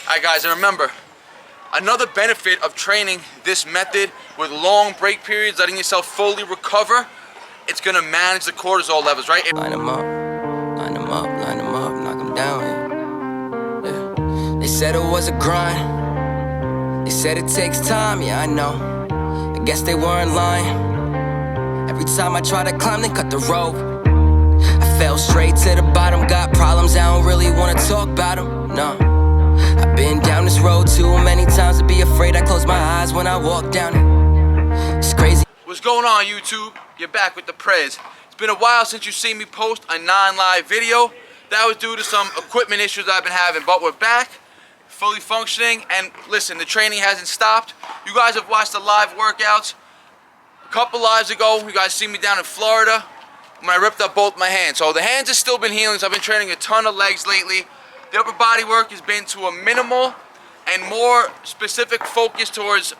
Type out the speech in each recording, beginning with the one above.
Alright guys, and remember, another benefit of training this method with long break periods, letting yourself fully recover, it's gonna manage the cortisol levels, right? Line them up, line them up, line them up, knock them down, yeah. They said it was a grind, they said it takes time, yeah I know, I guess they weren't lying. Every time I try to climb, they cut the rope. I fell straight to the bottom, got problems, I don't really wanna talk about them, no. I've been down this road too many times to be afraid. I close my eyes when I walk down it. It's crazy. What's going on, YouTube? You're back with the Prez. It's been a while since you've seen me post a non-live video. That was due to some equipment issues I've been having, but we're back, fully functioning, and listen, the training hasn't stopped. You guys have watched the live workouts. A couple lives ago, you guys see me down in Florida when I ripped up both my hands. So the hands have still been healing, so I've been training a ton of legs lately. The upper body work has been to a minimal and more specific focus towards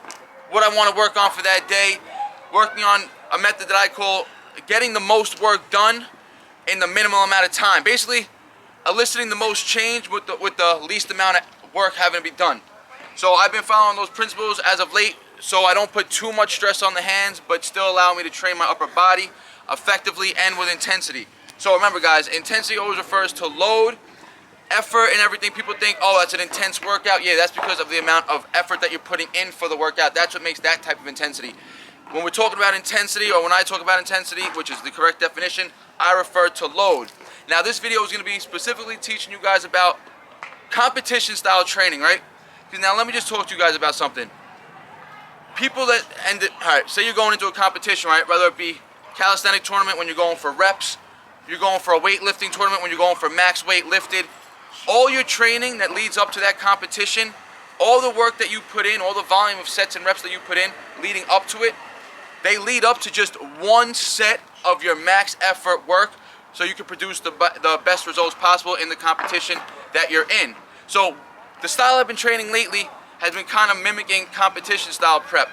what I want to work on for that day. Working on a method that I call getting the most work done in the minimal amount of time. Basically, eliciting the most change with the least amount of work having to be done. So I've been following those principles as of late, so I don't put too much stress on the hands, but still allow me to train my upper body effectively and with intensity. So remember guys, intensity always refers to load, effort, and everything. People think, oh, that's an intense workout. Yeah, that's because of the amount of effort that you're putting in for the workout. That's what makes that type of intensity. When we're talking about intensity, or when I talk about intensity, which is the correct definition, I refer to load. Now this video is going to be specifically teaching you guys about competition style training, right? Because now let me just talk to you guys about something. People that alright, say you're going into a competition, right? Whether it be calisthenic tournament when you're going for reps, you're going for a weightlifting tournament when you're going for max weight lifted. All your training that leads up to that competition, all the work that you put in, all the volume of sets and reps that you put in leading up to it, they lead up to just one set of your max effort work so you can produce the best results possible in the competition that you're in. So the style I've been training lately has been kind of mimicking competition style prep.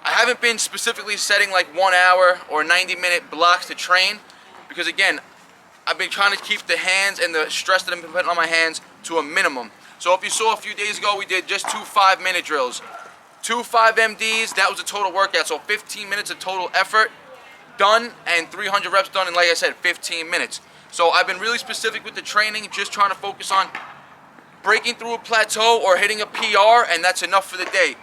I haven't been specifically setting like 1 hour or 90-minute blocks to train because again, I've been trying to keep the hands and the stress that I've been putting on my hands to a minimum. So if you saw a few days ago, we did just 2 5-minute drills. 2 5MDs, that was a total workout. So 15 minutes of total effort done and 300 reps done in, like I said, 15 minutes. So I've been really specific with the training, just trying to focus on breaking through a plateau or hitting a PR, and that's enough for the day.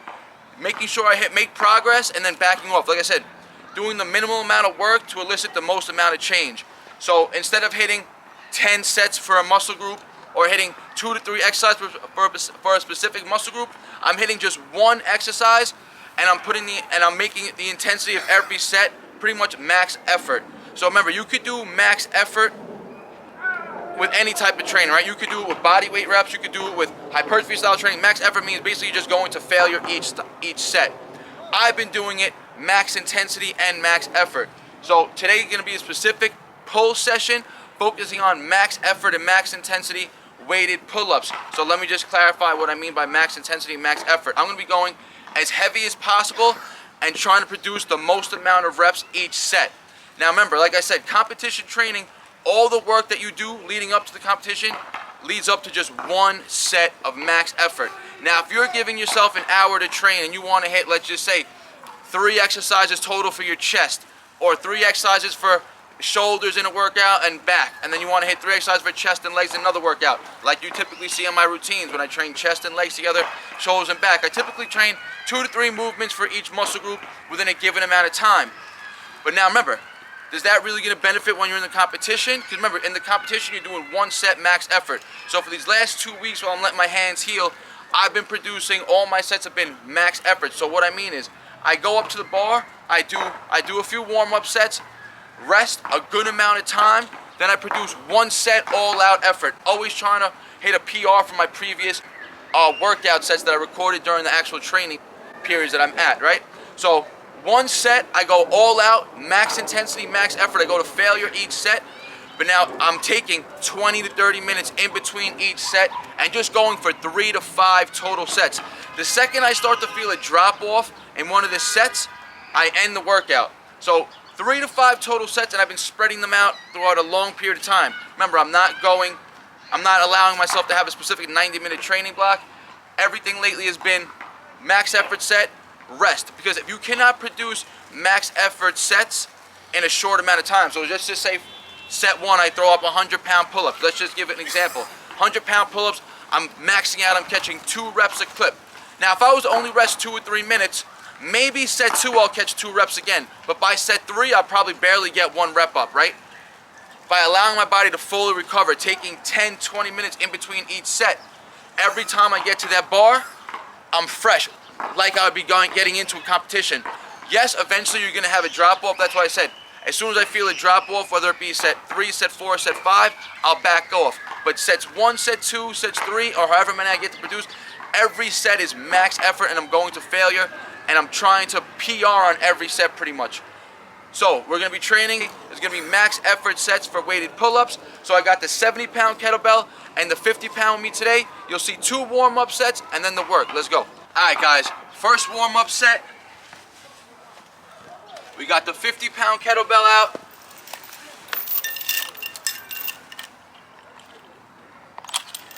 Making sure I make progress and then backing off. Like I said, doing the minimal amount of work to elicit the most amount of change. So instead of hitting 10 sets for a muscle group or hitting 2 to 3 exercises for a specific muscle group, I'm hitting just one exercise and I'm making the intensity of every set pretty much max effort. So remember, you could do max effort with any type of training, right? You could do it with body weight reps, you could do it with hypertrophy style training. Max effort means basically just going to failure each set. I've been doing it max intensity and max effort. So today is going to be a specific pull session focusing on max effort and max intensity weighted pull-ups. So let me just clarify what I mean by max intensity and max effort. I'm going to be going as heavy as possible and trying to produce the most amount of reps each set. Now remember, like I said, competition training, all the work that you do leading up to the competition leads up to just one set of max effort. Now if you're giving yourself an hour to train and you want to hit, let's just say, 3 exercises total for your chest or 3 exercises for shoulders in a workout and back, and then you want to hit 3 exercises for chest and legs in another workout, like you typically see in my routines when I train chest and legs together, shoulders and back. I typically train 2 to 3 movements for each muscle group within a given amount of time. But now remember, does that really get a benefit when you're in the competition? Because remember, in the competition you're doing 1 set max effort. So for these last 2 weeks while I'm letting my hands heal, I've been producing, all my sets have been max effort. So what I mean is, I go up to the bar, I do a few warm-up sets, rest a good amount of time, then I produce 1 set all-out effort. Always trying to hit a PR from my previous workout sets that I recorded during the actual training periods that I'm at, right? So 1 set, I go all out, max intensity, max effort. I go to failure each set, but now I'm taking 20 to 30 minutes in between each set and just going for 3 to 5 total sets. The second I start to feel a drop off in one of the sets, I end the workout. So 3 to 5 total sets, and I've been spreading them out throughout a long period of time. Remember, I'm not going I'm not allowing myself to have a specific 90-minute training block. Everything lately has been max effort set, rest. Because if you cannot produce max effort sets in a short amount of time, so let's just say set 1, I throw up 100-pound pull-ups. Let's just give it an example. 100-pound pull-ups, I'm maxing out, I'm catching 2 reps a clip. Now, if I was to only rest 2 or 3 minutes, maybe set 2 I'll catch 2 reps again. But by set 3, I'll probably barely get 1 rep up, right? By allowing my body to fully recover, taking 10, 20 minutes in between each set, every time I get to that bar, I'm fresh, like I would be getting into a competition. Yes, eventually you're going to have a drop-off. That's why I said, as soon as I feel a drop-off, whether it be set 3, set 4, set 5, I'll back off. But sets 1, set 2, sets 3, or however many I get to produce, every set is max effort and I'm going to failure, and I'm trying to PR on every set pretty much. So we're going to be training. There's going to be max effort sets for weighted pull-ups. So I got the 70-pound kettlebell and the 50-pound me today. You'll see 2 warm-up sets and then the work. Let's go. All right, guys. First warm-up set. We got the 50-pound kettlebell out.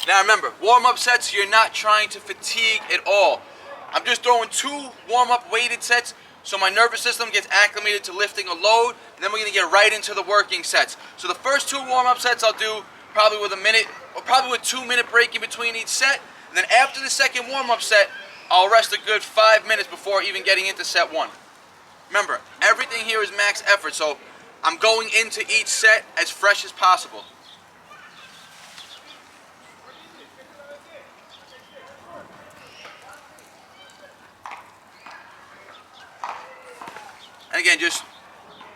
Now remember, warm-up sets, you're not trying to fatigue at all. I'm just throwing 2 warm-up weighted sets so my nervous system gets acclimated to lifting a load, and then we're going to get right into the working sets. So the first 2 warm-up sets I'll do probably with a minute, or probably with 2-minute break in between each set. And then after the second warm-up set, I'll rest a good 5 minutes before even getting into set 1. Remember, everything here is max effort, so I'm going into each set as fresh as possible. And again, just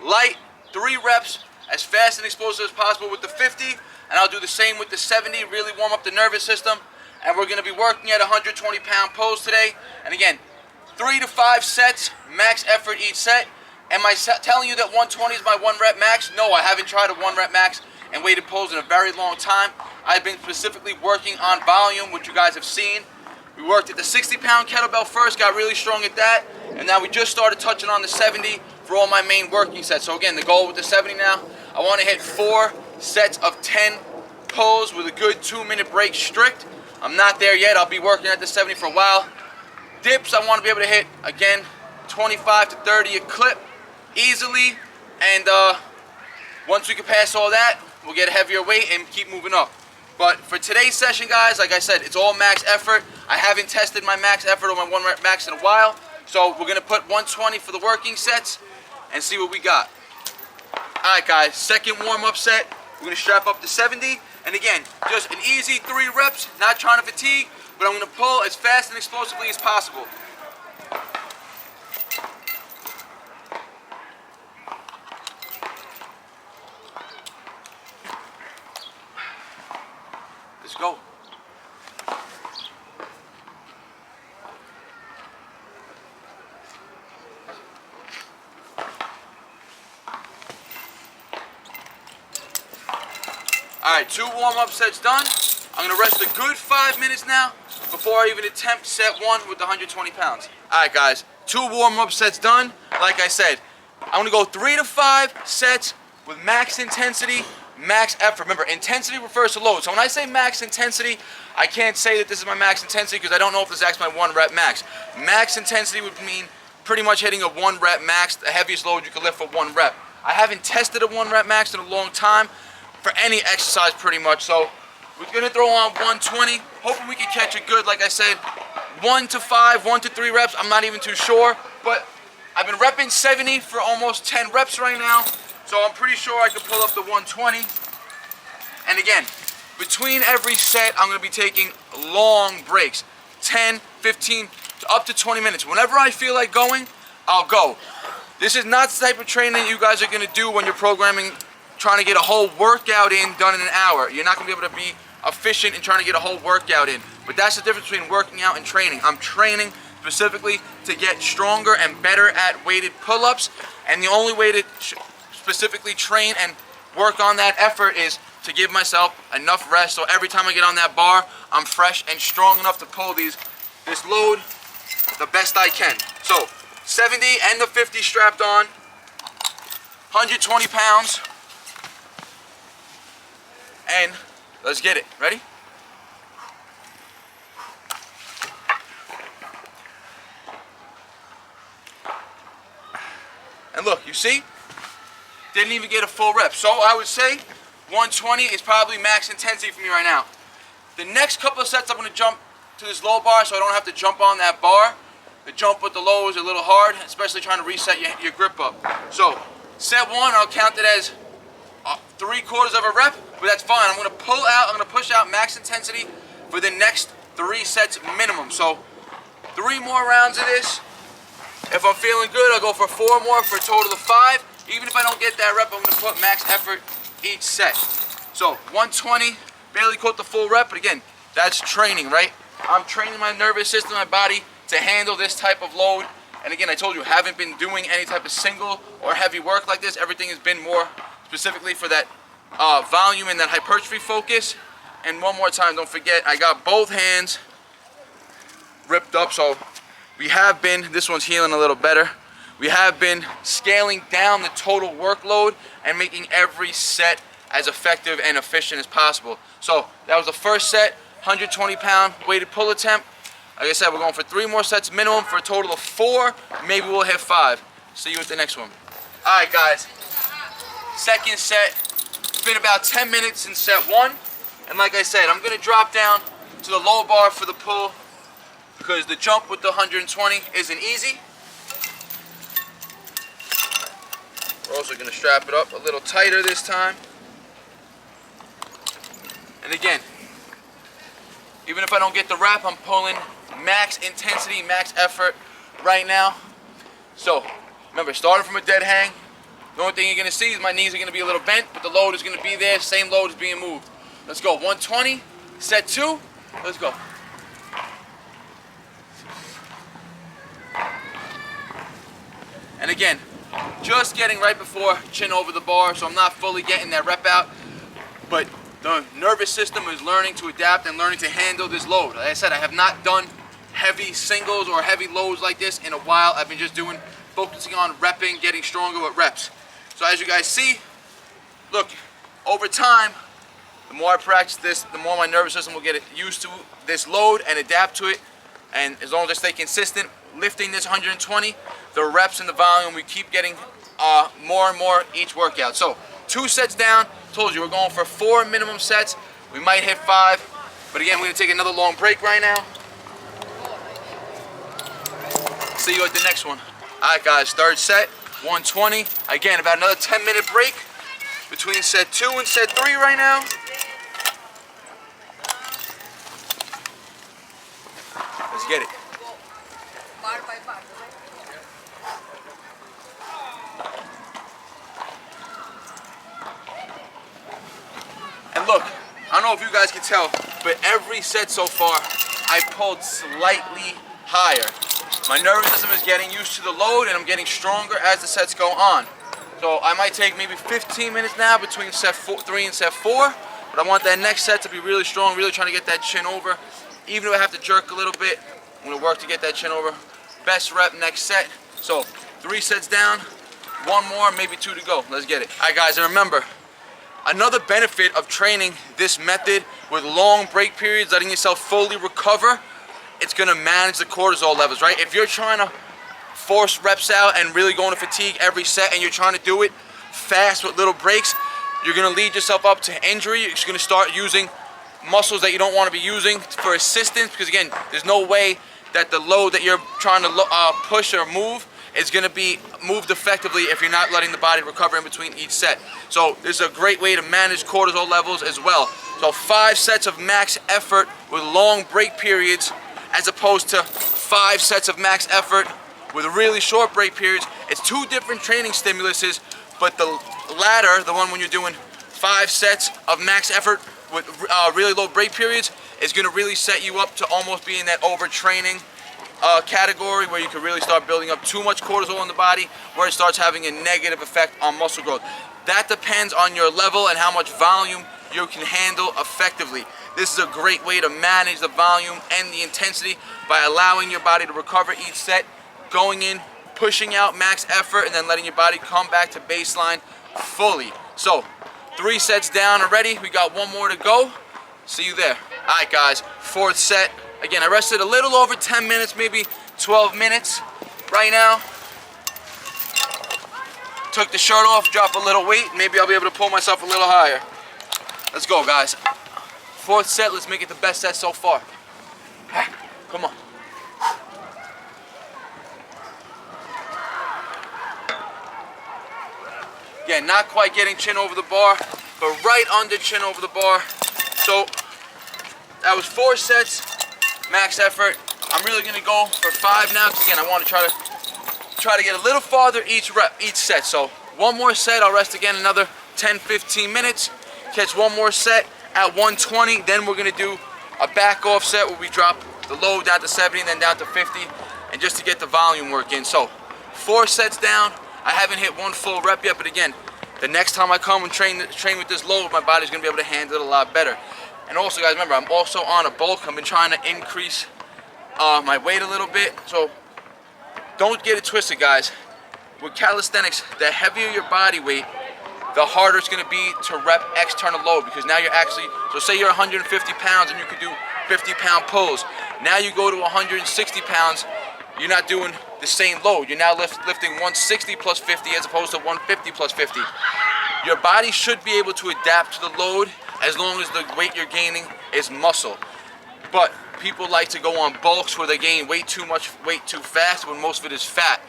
light, 3 reps, as fast and explosive as possible with the 50, and I'll do the same with the 70, really warm up the nervous system. And we're going to be working at 120-pound pulls today. And again, 3 to 5 sets, max effort each set. Am I telling you that 120 is my 1 rep max? No, I haven't tried a 1 rep max and weighted pulls in a very long time. I've been specifically working on volume, which you guys have seen. We worked at the 60-pound kettlebell first, got really strong at that, and now we just started touching on the 70 for all my main working sets. So again, the goal with the 70 now, I want to hit 4 sets of 10 pulls with a good 2-minute break strict. I'm not there yet. I'll be working at the 70 for a while. Dips, I want to be able to hit, again, 25 to 30 a clip easily, and once we can pass all that, we'll get a heavier weight and keep moving up. But for today's session, guys, like I said, it's all max effort. I haven't tested my max effort or my 1 rep max in a while, so we're going to put 120 for the working sets and see what we got. Alright, guys, second warm-up set. We're going to strap up to 70, and again, just an easy 3 reps, not trying to fatigue, but I'm going to pull as fast and explosively as possible. Let's go. Alright, 2 warm-up sets done. I'm going to rest a good 5 minutes now before I even attempt set 1 with the 120 pounds. Alright, guys, 2 warm-up sets done. Like I said, I'm going to go 3 to 5 sets with max intensity, max effort. Remember, intensity refers to load. So when I say max intensity, I can't say that this is my max intensity because I don't know if this is actually my 1 rep max. Max intensity would mean pretty much hitting a 1 rep max, the heaviest load you can lift for 1 rep. I haven't tested a 1 rep max in a long time for any exercise pretty much. So we're going to throw on 120, hoping we can catch it good. Like I said, 1 to 5, 1 to 3 reps. I'm not even too sure, but I've been repping 70 for almost 10 reps right now. So I'm pretty sure I can pull up the 120. And again, between every set, I'm going to be taking long breaks. 10, 15, up to 20 minutes. Whenever I feel like going, I'll go. This is not the type of training you guys are going to do when you're programming, trying to get a whole workout done in an hour. You're not going to be able to be efficient in trying to get a whole workout in. But that's the difference between working out and training. I'm training specifically to get stronger and better at weighted pull-ups. And the only way to specifically train and work on that effort is to give myself enough rest so every time I get on that bar, I'm fresh and strong enough to pull this load the best I can. So 70 and the 50 strapped on, 120 pounds, and Let's get it. Ready? And look, you see? Didn't even get a full rep. So I would say 120 is probably max intensity for me right now. The next couple of sets I'm going to jump to this low bar so I don't have to jump on that bar. The jump with the low is a little hard, especially trying to reset your grip up. So set 1, I'll count it as 3/4 of a rep, but that's fine. I'm going to push out max intensity for the next 3 sets minimum. So 3 more rounds of this. If I'm feeling good, I'll go for 4 more for a total of 5. Even if I don't get that rep, I'm going to put max effort each set. So 120, barely quote the full rep, but again, that's training, right? I'm training my nervous system, my body to handle this type of load. And again, I told you, haven't been doing any type of single or heavy work like this. Everything has been more specifically for that volume and that hypertrophy focus. And one more time, don't forget, I got both hands ripped up, so we have been, this one's healing a little better. We have been scaling down the total workload and making every set as effective and efficient as possible. So that was the first set, 120-pound weighted pull attempt. Like I said, we're going for 3 more sets minimum for a total of 4. Maybe we'll hit 5. See you at the next one. All right, guys. Second set. It's been about 10 minutes since set 1. And like I said, I'm going to drop down to the low bar for the pull because the jump with the 120 isn't easy. We're also going to strap it up a little tighter this time. And again, even if I don't get the rep, I'm pulling max intensity, max effort right now. So, remember, starting from a dead hang, the only thing you're going to see is my knees are going to be a little bent, but the load is going to be there, same load is being moved. Let's go, 120, set 2, let's go. And again, just getting right before chin over the bar, so I'm not fully getting that rep out, but the nervous system is learning to adapt and learning to handle this load. Like I said, I have not done heavy singles or heavy loads like this in a while. I've been just focusing on repping, getting stronger with reps. So as you guys see, look, over time, the more I practice this, the more my nervous system will get used to this load and adapt to it. And as long as I stay consistent, lifting this 120, the reps and the volume, we keep getting more and more each workout. So 2 sets down. Told you we're going for 4 minimum sets. We might hit 5, but again, we're gonna take another long break right now. See you at the next one. All right, guys, third set, 120. Again, about another 10-minute break between set 2 and set 3 right now. Let's get it. And look, I don't know if you guys can tell, but every set so far, I pulled slightly higher. My nervous system is getting used to the load and I'm getting stronger as the sets go on. So I might take maybe 15 minutes now between set 3 and set 4, but I want that next set to be really strong, really trying to get that chin over. Even if I have to jerk a little bit, I'm gonna work to get that chin over. Best rep next set. So 3 sets down, 1 more, maybe 2 to go. Let's get it. All right, guys, and remember, another benefit of training this method with long break periods, letting yourself fully recover, it's gonna manage the cortisol levels, right? If you're trying to force reps out and really going to fatigue every set and you're trying to do it fast with little breaks, you're gonna lead yourself up to injury. You're just gonna start using muscles that you don't wanna be using for assistance, because again, there's no way that the load that you're trying to push or move is going to be moved effectively if you're not letting the body recover in between each set. So this is a great way to manage cortisol levels as well. So 5 sets of max effort with long break periods, as opposed to 5 sets of max effort with really short break periods. It's 2 different training stimuluses, but the latter, the one when you're doing 5 sets of max effort with really low break periods, is going to really set you up to almost be in that overtraining category where you can really start building up too much cortisol in the body, where it starts having a negative effect on muscle growth. That depends on your level and how much volume you can handle effectively. This is a great way to manage the volume and the intensity by allowing your body to recover each set, going in, pushing out max effort, and then letting your body come back to baseline fully. So 3 sets down already. We got 1 more to go. See you there. All right, guys, fourth set. Again, I rested a little over 10 minutes, maybe 12 minutes right now. Took the shirt off, drop a little weight. Maybe I'll be able to pull myself a little higher. Let's go, guys. Fourth set, let's make it the best set so far. Come on. Yeah, not quite getting chin over the bar, but right under chin over the bar. So that was 4 sets, max effort. I'm really gonna go for 5 now, because again, I want to try to get a little farther each set. So one more set, I'll rest again another 10-15 minutes, catch one more set at 120. Then we're gonna do a back off set where we drop the load down to 70 and then down to 50, and just to get the volume work in. So 4 sets down. I haven't hit one full rep yet, but again, the next time I come and train with this load, my body's gonna be able to handle it a lot better. And also, guys, remember, I'm also on a bulk. I've been trying to increase my weight a little bit. So don't get it twisted, guys. With calisthenics, the heavier your body weight, the harder it's gonna be to rep external load, because now you're actually, so say you're 150 pounds and you could do 50-pound pulls. Now you go to 160 pounds, you're not doing the same load. You're now lifting 160 plus 50 as opposed to 150 plus 50. Your body should be able to adapt to the load as long as the weight you're gaining is muscle. But people like to go on bulks where they gain way too much weight too fast when most of it is fat.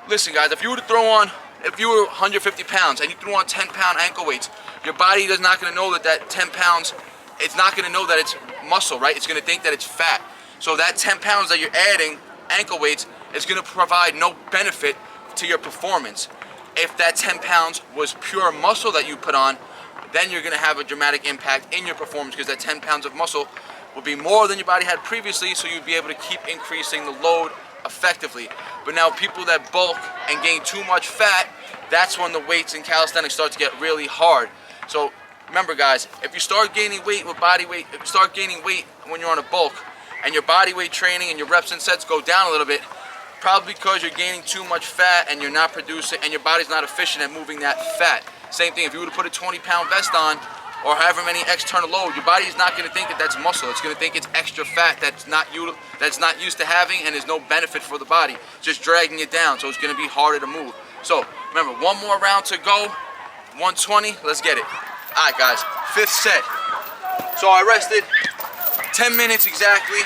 Listen, guys, if you were 150 pounds and you threw on 10-pound ankle weights, your body is not going to know that 10 pounds, it's not going to know that it's muscle, right? It's going to think that it's fat. So that 10 pounds that you're adding ankle weights is going to provide no benefit to your performance. If that 10 pounds was pure muscle that you put on, then you're going to have a dramatic impact in your performance, because that 10 pounds of muscle will be more than your body had previously, so you'd be able to keep increasing the load effectively. But now people that bulk and gain too much fat, that's when the weights in calisthenics start to get really hard. So remember, guys, if you start gaining weight with body weight, if you start gaining weight when you're on a bulk, and your body weight training and your reps and sets go down a little bit, probably because you're gaining too much fat and you're not producing, and your body's not efficient at moving that fat. Same thing, if you were to put a 20-pound vest on, or however many external load, your body is not going to think that that's muscle. It's going to think it's extra fat that's not used to having, and there's no benefit for the body, just dragging it down. So it's going to be harder to move. So remember, one more round to go, 120. Let's get it. All right, guys, 5th set. So I rested 10 minutes exactly.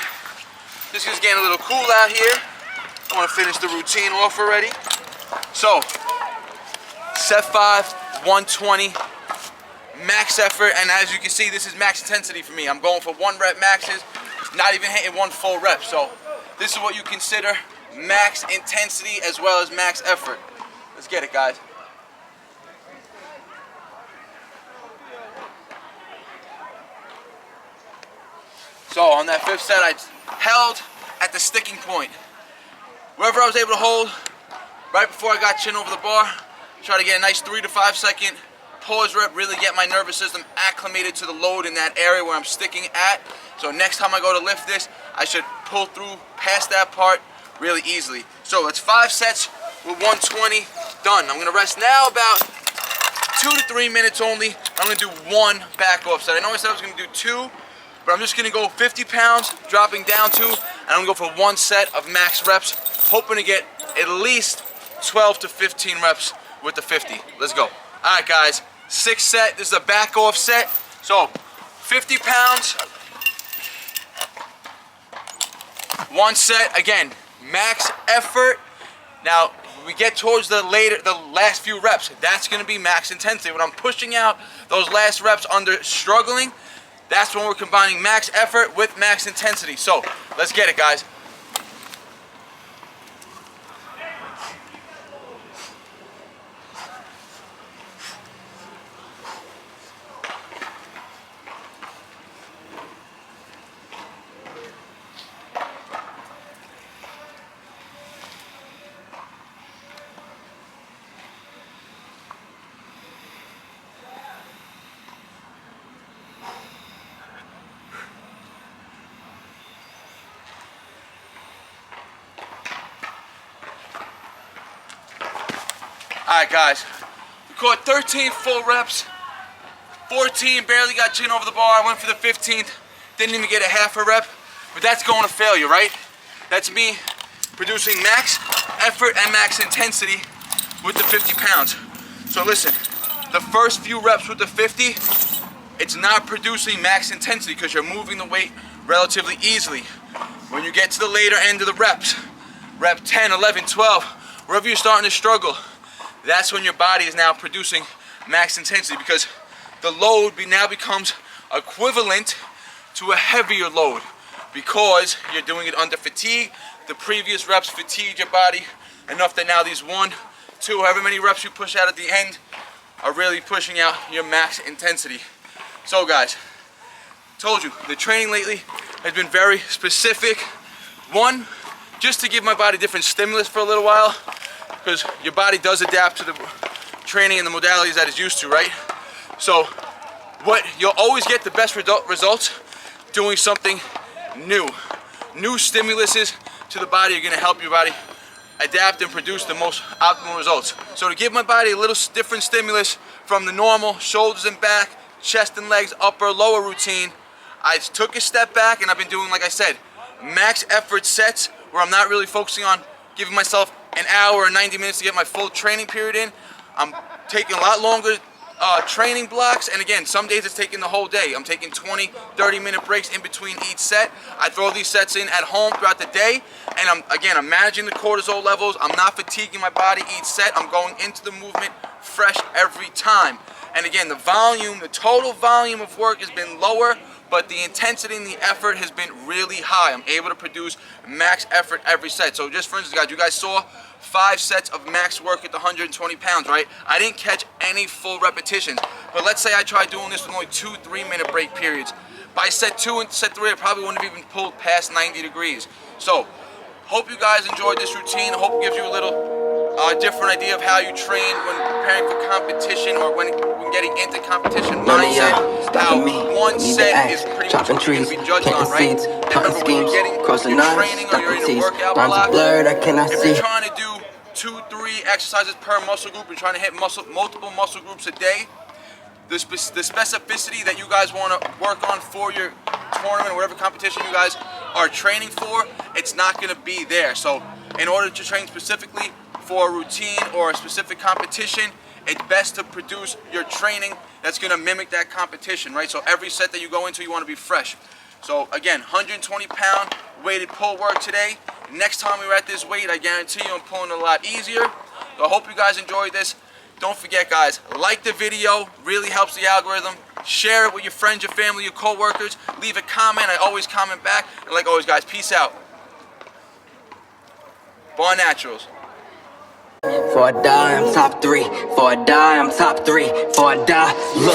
This is getting a little cool out here. I want to finish the routine off already. So, set 5, 120, max effort, and as you can see, this is max intensity for me. I'm going for 1 rep maxes, not even hitting 1 full rep. So, this is what you consider max intensity as well as max effort. Let's get it, guys. So on that 5th set, I held at the sticking point. Wherever I was able to hold, right before I got chin over the bar, try to get a nice 3 to 5 second pause rep, really get my nervous system acclimated to the load in that area where I'm sticking at. So next time I go to lift this, I should pull through past that part really easily. So that's 5 sets with 120 done. I'm gonna rest now about 2 to 3 minutes only. I'm gonna do 1 back off set. I know I said I was gonna do 2, but I'm just gonna go 50 pounds, dropping down 2, and I'm gonna go for 1 set of max reps, hoping to get at least 12 to 15 reps with the 50. Let's go. All right, guys, 6th set. This is a back off set. So 50 pounds, 1 set. Again, max effort. Now, when we get towards the last few reps, that's gonna be max intensity. When I'm pushing out those last reps under struggling, that's when we're combining max effort with max intensity. So let's get it, guys. All right, guys, we caught 13 full reps 14, barely got chin over the bar. I went for the 15th, didn't even get a half a rep, but that's going to failure, right? That's me producing max effort and max intensity with the 50 pounds. So listen, the first few reps with the 50, it's not producing max intensity because you're moving the weight relatively easily. When you get to the later end of the reps, rep 10, 11, 12, wherever you're starting to struggle, that's when your body is now producing max intensity because the load now becomes equivalent to a heavier load because you're doing it under fatigue. The previous reps fatigued your body enough that now these 1, 2, however many reps you push out at the end are really pushing out your max intensity. So guys, told you, the training lately has been very specific. One, just to give my body different stimulus for a little while, because your body does adapt to the training and the modalities that it's used to, right? So what you'll always get the best results doing something new. New stimuluses to the body are gonna help your body adapt and produce the most optimal results. So to give my body a little different stimulus from the normal shoulders and back, chest and legs, upper, lower routine, I took a step back and I've been doing, like I said, max effort sets where I'm not really focusing on giving myself an hour or 90 minutes to get my full training period in. I'm taking a lot longer training blocks, and again, some days it's taking the whole day. I'm taking 20, 30-minute breaks in between each set. I throw these sets in at home throughout the day, and I'm managing the cortisol levels. I'm not fatiguing my body each set. I'm going into the movement fresh every time. And again, the total volume of work has been lower, but the intensity and the effort has been really high. I'm able to produce max effort every set. So just for instance, guys, you guys saw 5 sets of max work at the 120 pounds, right? I didn't catch any full repetitions, but let's say I tried doing this with only 2, 3-minute break periods. By set 2 and set 3, I probably wouldn't have even pulled past 90 degrees. So, hope you guys enjoyed this routine. Hope it gives you a little different idea of how you train when preparing for competition or when getting into competition mindset. How one set is pretty much what you're going to be judged on, right? Remember, when you're getting your training or you're in a workout block, if you're trying to do 2, 3 exercises per muscle group, you're trying to hit multiple muscle groups a day, the specificity that you guys want to work on for your tournament or whatever competition you guys are training for, it's not going to be there. So in order to train specifically for a routine or a specific competition, it's best to produce your training that's going to mimic that competition, right? So every set that you go into, you want to be fresh. So again, 120-pound weighted pull work today. Next time we're at this weight, I guarantee you I'm pulling a lot easier. So I hope you guys enjoyed this. Don't forget, guys, like the video, really helps the algorithm. Share it with your friends, your family, your co-workers. Leave a comment, I always comment back. And like always, guys, peace out. BARNATURALS. For a die, I'm top 3. For a die, I'm top 3. For a die, look.